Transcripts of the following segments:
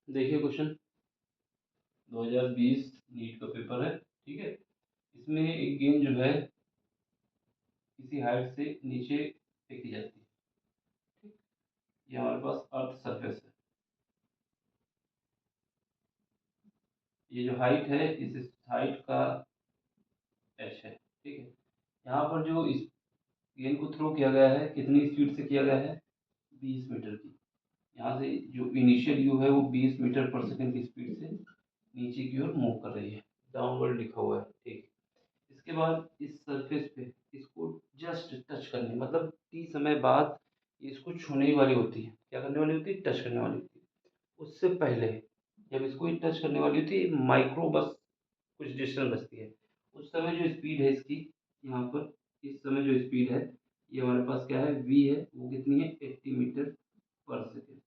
देखिए question 2020 NEET का paper है, ठीक है। इसमें एक गेंद जो है किसी हाइट से नीचे फेंकी जाती है, ठीक। ये हमारे पास अर्थ सरफेस है। ये जो हाइट है इस हाइट का एच है, ठीक है। यहाँ पर जो इस गेंद को थ्रो किया गया है कितनी स्पीड से किया गया है, 20 मीटर की। यहाँ से जो इनिशियल यू है वो 20 मीटर पर सेकंड की स्पीड से नीचे की ओर मूव कर रही है, डाउनवर्ड लिखा हुआ है, ठीक। इसके बाद इस सरफेस पे इसको जस्ट टच करने मतलब टी समय बाद इसको छूने वाली होती है। क्या करने वाली होती है, टच करने वाली होती है। उससे पहले जब इसको ये टच करने वाली होती है माइक्रो बस कुछ डिस्टेंस बचती है, उस समय जो स्पीड है इसकी, यहाँ पर इस समय जो स्पीड है ये हमारे पास क्या है, वी है, वो कितनी है, 80 मीटर पर सेकेंड।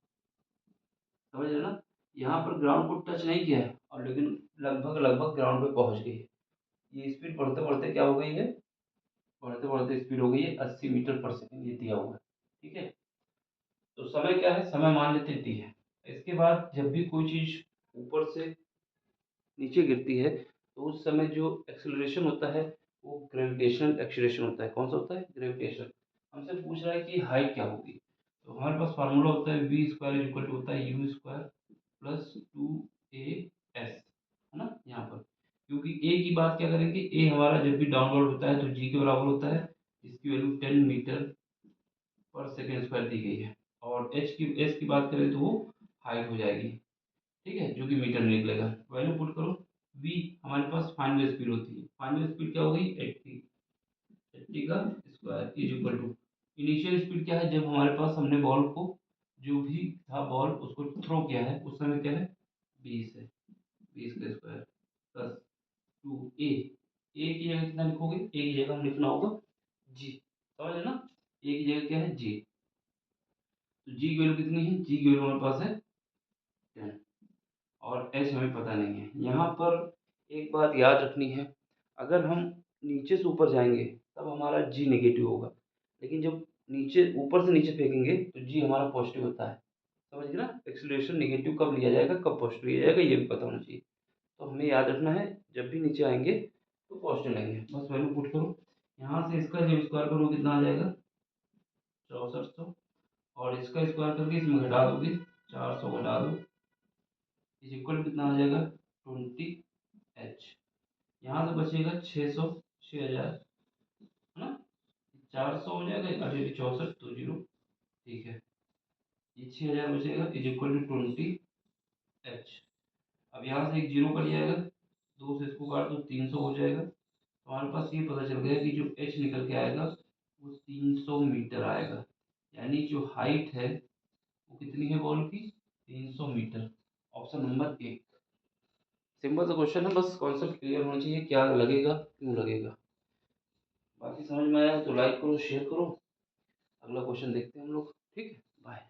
समझ रहे ना। यहाँ पर ग्राउंड को टच नहीं किया है और लेकिन लगभग लगभग ग्राउंड पे पहुंच गई है। ये स्पीड बढ़ते बढ़ते क्या हो गई है, बढ़ते बढ़ते स्पीड हो गई है 80 मीटर पर सेकंड, ये दिया हुआ है, ठीक है। तो समय क्या है, समय मान लेते टी है। इसके बाद जब भी कोई चीज ऊपर से नीचे गिरती है तो उस समय जो एक्सेलरेशन होता है वो ग्रेविटेशनल एक्सेलरेशन होता है। कौन सा होता है, ग्रेविटेशन। हमसे पूछ रहा है कि हाइट क्या होगी, तो हमारे पास फार्मूला होता है वी स्क्वायर इक्वल टू होता है you square plus 2 a S, है ना। यहाँ पर क्योंकि ए की बात क्या करेंगे, ए हमारा जब भी डाउनवर्ड होता है तो जी के बराबर होता है, जिसकी वैल्यू 10 मीटर पर सेकेंड स्क्वायर दी गई है। और एस की बात करें तो वो हाइट हो जाएगी, ठीक है, जो कि मीटर में निकलेगा। वैल्यू पुट करो। वी हमारे पास फाइनल स्पीड होती है, फाइनल स्पीड क्या हो गई, 80, 80 का square is equal to initial speed क्या है, जब हमारे पास हमने बॉल को जो भी था बॉल उसको थ्रो किया है उस समय क्या है, 20 है, 20 का स्क्वायर प्लस 2 ए की जगह कितना लिखोगे, ए की जगह हम लिखना होगा जी। समझ है ना, ए की जगह क्या है, जी। तो जी की वैल्यू कितनी है, जी की वैल्यू हमारे पास है 10 और एच हमें पता नहीं है। यहाँ पर एक बात याद रखनी है, अगर हम नीचे से ऊपर जाएंगे तब हमारा जी नेगेटिव होगा, लेकिन जब नीचे ऊपर से नीचे फेंकेंगे तो जी हमारा पॉजिटिव होता है। समझ गए ना, एक्सीलरेशन नेगेटिव कब लिया जाएगा, कब पॉजिटिव लिया जाएगा, ये भी पता होना चाहिए। तो हमें याद रखना है जब भी नीचे आएंगे तो पॉजिटिव लेंगे। बस वैल्यू पुट करो, यहाँ से इसका जब स्क्वायर करो कितना आ जाएगा, 6400, और इसका स्क्वायर करके इसमें घटा दोगे, 400 घटा दो इज इक्वल कितना आ जाएगा, 20 एच। यहाँ से बचेगा 600, 6000, है ना। 400 हो जाएगा, अरे 64 तो जीरो, ठीक है। ये 6000 बचेगा इज इक्वल टू 20 एच। अब यहाँ से एक जीरो कट जाएगा, दो से इसको काट दो, 300 हो जाएगा। तो हमारे पास ये पता चल गया कि जो एच निकल के आएगा वो 300 मीटर आएगा, यानी जो हाइट है वो कितनी है बॉल की, 300 मीटर। ऑप्शन नंबर एक। सिंपल सा क्वेश्चन है, बस कॉन्सेप्ट क्लियर होना चाहिए, क्या लगेगा क्यों लगेगा। बाकी समझ में आया तो लाइक करो, शेयर करो। अगला क्वेश्चन देखते हैं हम लोग, ठीक है। बाय।